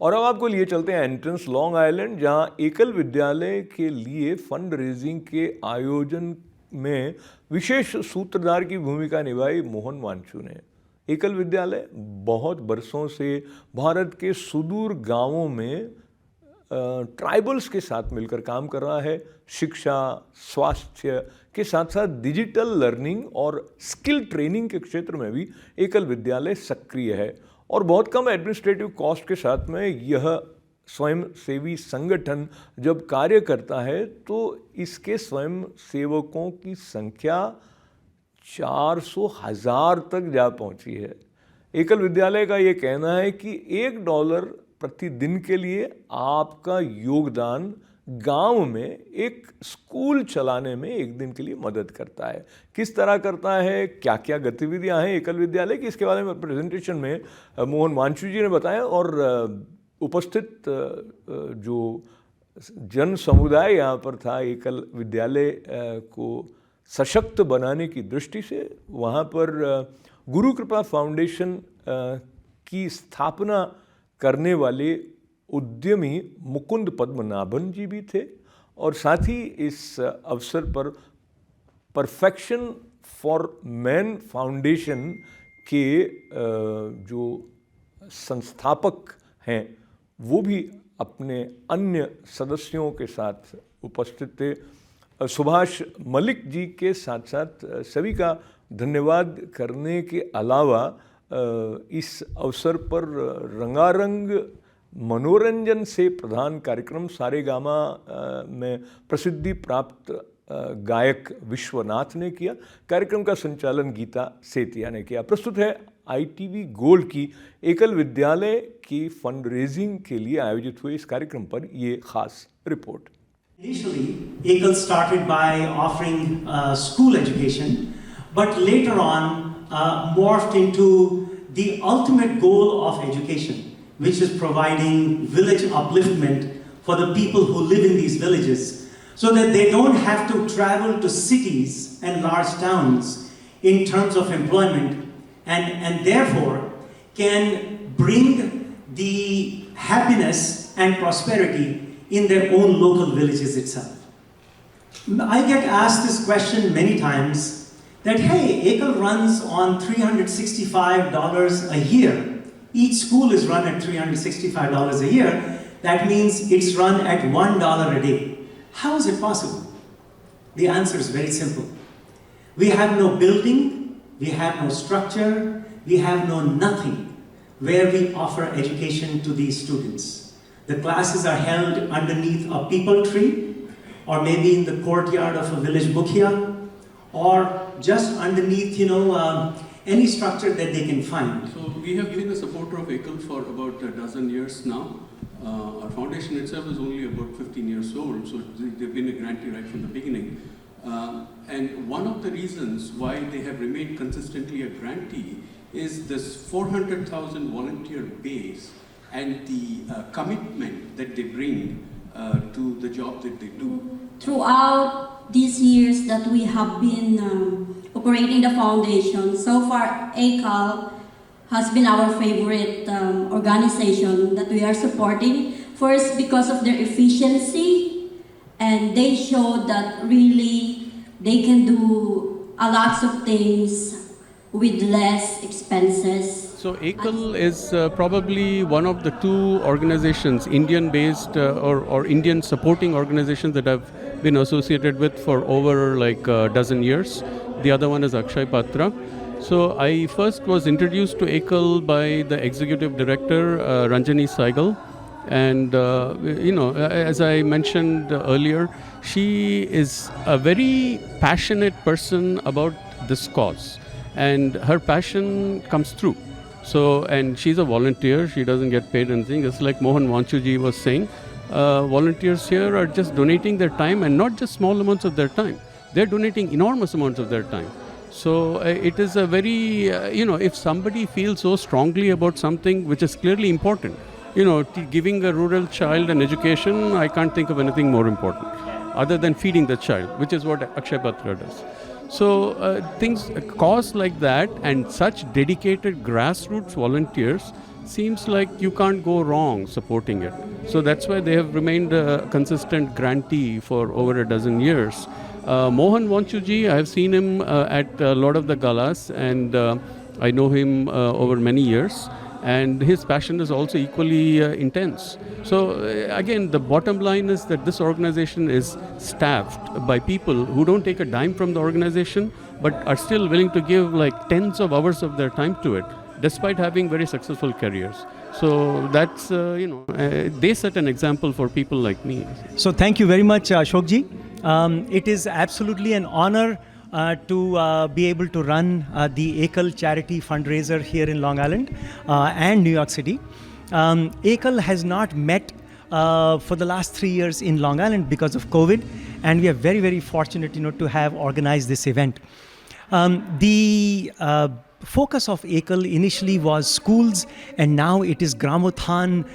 और अब आपको लिए चलते हैं एंट्रेंस लॉन्ग आइलैंड, जहां एकल विद्यालय के लिए फंड रेजिंग के आयोजन में विशेष सूत्रधार की भूमिका निभाई मोहन वांचू ने। एकल विद्यालय बहुत बरसों से भारत के सुदूर गांवों में ट्राइबल्स के साथ मिलकर काम कर रहा है। शिक्षा, स्वास्थ्य के साथ साथ डिजिटल लर्निंग और स्किल ट्रेनिंग के क्षेत्र में भी एकल विद्यालय सक्रिय है और बहुत कम एडमिनिस्ट्रेटिव कॉस्ट के साथ में यह स्वयं सेवी संगठन जब कार्य करता है तो इसके स्वयं सेवकों की संख्या 400,000 तक जा पहुंची है। एकल विद्यालय का ये कहना है कि $1 प्रतिदिन के लिए आपका योगदान गांव में एक स्कूल चलाने में एक दिन के लिए मदद करता है। किस तरह करता है, क्या क्या गतिविधियां हैं एकल विद्यालय की, इसके बारे में प्रेजेंटेशन में मोहन वांचू जी ने बताया। और उपस्थित जो जन समुदाय यहाँ पर था एकल विद्यालय को सशक्त बनाने की दृष्टि से, वहाँ पर गुरु कृपा फाउंडेशन की स्थापना करने वाले उद्यमी मुकुंद पद्मनाभन जी भी थे और साथ ही इस अवसर पर परफेक्शन फॉर मैन फाउंडेशन के जो संस्थापक हैं वो भी अपने अन्य सदस्यों के साथ उपस्थित थे। सुभाष मलिक जी के साथ साथ सभी का धन्यवाद करने के अलावा इस अवसर पर रंगारंग मनोरंजन से प्रधान कार्यक्रम सारेगामा में प्रसिद्धि प्राप्त गायक विश्वनाथ ने किया। कार्यक्रम का संचालन गीता सेतिया ने किया। प्रस्तुत है ITV गोल्ड की एकल विद्यालय की फंड रेजिंग के लिए आयोजित हुए इस कार्यक्रम पर ये खास report. Initially, Ekal started by offering school education, but later on morphed into the ultimate goal of education, which is providing village upliftment for the people who live in these villages, so that they don't have to travel to cities and large towns in terms of employment, and therefore can bring the happiness and prosperity in their own local villages itself. I get asked this question many times that, hey, Ekal runs on $365 a year. Each school is run at $365 a year. That means it's run at $1 a day. How is it possible? The answer is very simple. We have no building, we have no structure, we have no nothing where we offer education to these students. The classes are held underneath a peepal tree, or maybe in the courtyard of a village mukhya, or just underneath, any structure that they can find. So we have been a supporter of Ekal for about a dozen years now. Our foundation itself is only about 15 years old, so they've been a grantee right from the beginning. And one of the reasons why they have remained consistently a grantee is this 400,000 volunteer base and the commitment that they bring to the job that they do. Throughout these years that we have been operating the foundation, so far Ekal has been our favorite organization that we are supporting. First, because of their efficiency, and they show that really they can do a lots of things with less expenses. So Ekal is probably one of the two organizations, Indian-based or Indian supporting organizations that I've been associated with for over like a dozen years. The other one is Akshay Patra. So I first was introduced to Ekal by the executive director, Ranjani Saigal. And, as I mentioned earlier, she is a very passionate person about this cause. And her passion comes through. So, and she's a volunteer, she doesn't get paid anything. It's like Mohan Vanchuji was saying, volunteers here are just donating their time, and not just small amounts of their time. They're donating enormous amounts of their time. So it is a very, if somebody feels so strongly about something which is clearly important, giving a rural child an education, I can't think of anything more important other than feeding the child, which is what Akshay Patra does. So things, cause like that and such dedicated grassroots volunteers seems like you can't go wrong supporting it. So that's why they have remained a consistent grantee for over a dozen years. Mohan Vanchuji, I have seen him at a lot of the galas, and I know him over many years, and his passion is also equally intense. So again, the bottom line is that this organization is staffed by people who don't take a dime from the organization, but are still willing to give like tens of hours of their time to it, despite having very successful careers. So that's, they set an example for people like me. So thank you very much, Ashokji. It is absolutely an honor to be able to run the Ekal charity fundraiser here in Long Island and New York City. Ekal has not met for the last 3 years in Long Island because of COVID, and we are very, very fortunate, to have organized this event. The focus of Ekal initially was schools, and now it is Gramothan,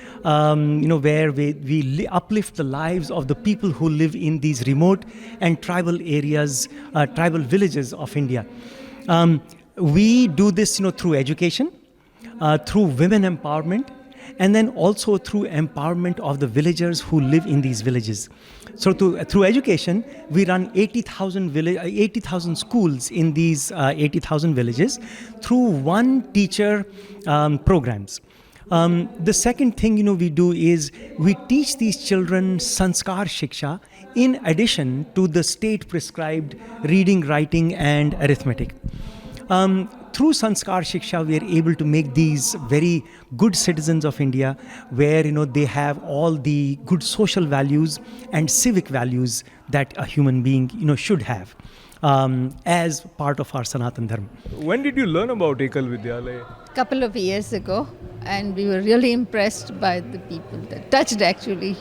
where we uplift the lives of the people who live in these remote and tribal areas, tribal villages of India. We do this, through education, through women empowerment, and then also through empowerment of the villagers who live in these villages. So through education, we run 80,000 schools in these 80,000 villages through one teacher programs. The second thing we do is we teach these children Sanskar Shiksha in addition to the state prescribed reading, writing and arithmetic. Through Sanskar Shiksha, we are able to make these very good citizens of India, where they have all the good social values and civic values that a human being should have as part of our Sanatan Dharma. When did you learn about Ekal Vidyalaya? Couple of years ago, and we were really impressed by the people that touched actually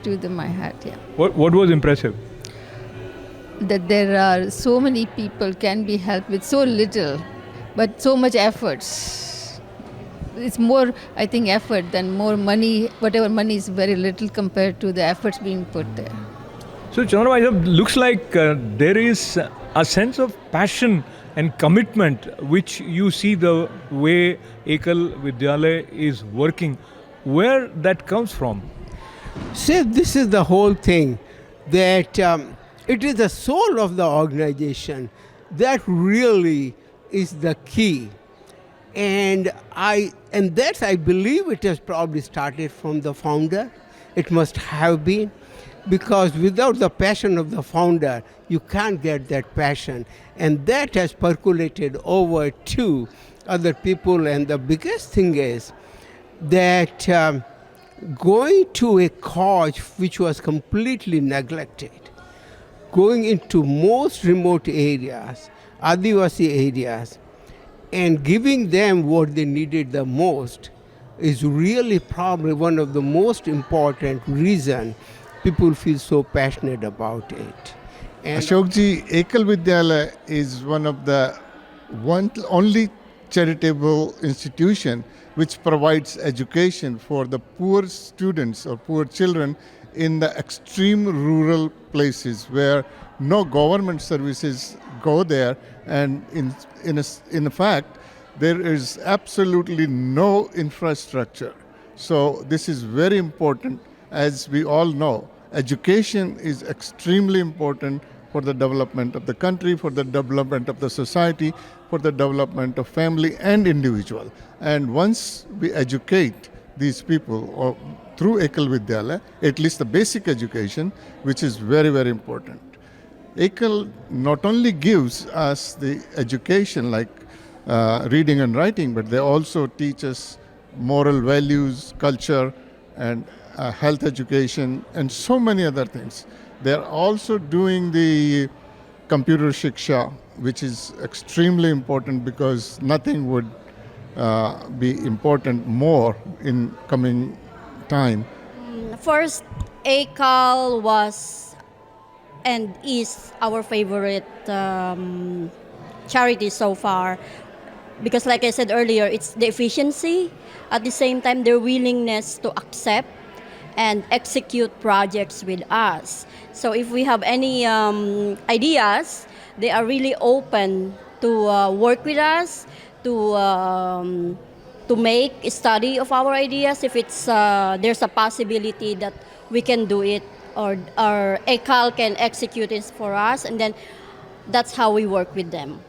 to my heart. Yeah, What was impressive? that there are so many people can be helped with so little, but so much efforts. It's more, I think, effort than more money. Whatever money is very little compared to the efforts being put there. So Chandra, looks like there is a sense of passion and commitment which you see the way Ekal Vidyalaya is working. Where that comes from? See, this is the whole thing, that it is the soul of the organization that really is the key. And that I believe it has probably started from the founder. It must have been, because without the passion of the founder, you can't get that passion. And that has percolated over to other people. And the biggest thing is that going to a cause which was completely neglected, going into most remote areas, Adivasi areas, and giving them what they needed the most is really probably one of the most important reasons people feel so passionate about it. And Ashokji, Ekal Vidyalaya is one of the only charitable institution which provides education for the poor students or poor children in the extreme rural places where no government services go there, and in fact there is absolutely no infrastructure. So this is very important. As we all know, education is extremely important for the development of the country, for the development of the society, for the development of family and individual. And once we educate these people through Ekal Vidyalaya, at least the basic education, which is very, very important. Ekal not only gives us the education like reading and writing, but they also teach us moral values, culture, and health education, and so many other things. They're also doing the computer shiksha, which is extremely important because nothing would be important more in coming time. First, Ekal was and is our favorite charity so far, because like I said earlier, it's the efficiency, at the same time their willingness to accept and execute projects with us. So if we have any ideas, they are really open to work with us, to to make a study of our ideas if it's there's a possibility that we can do it, or Ekal can execute it for us, and then that's how we work with them.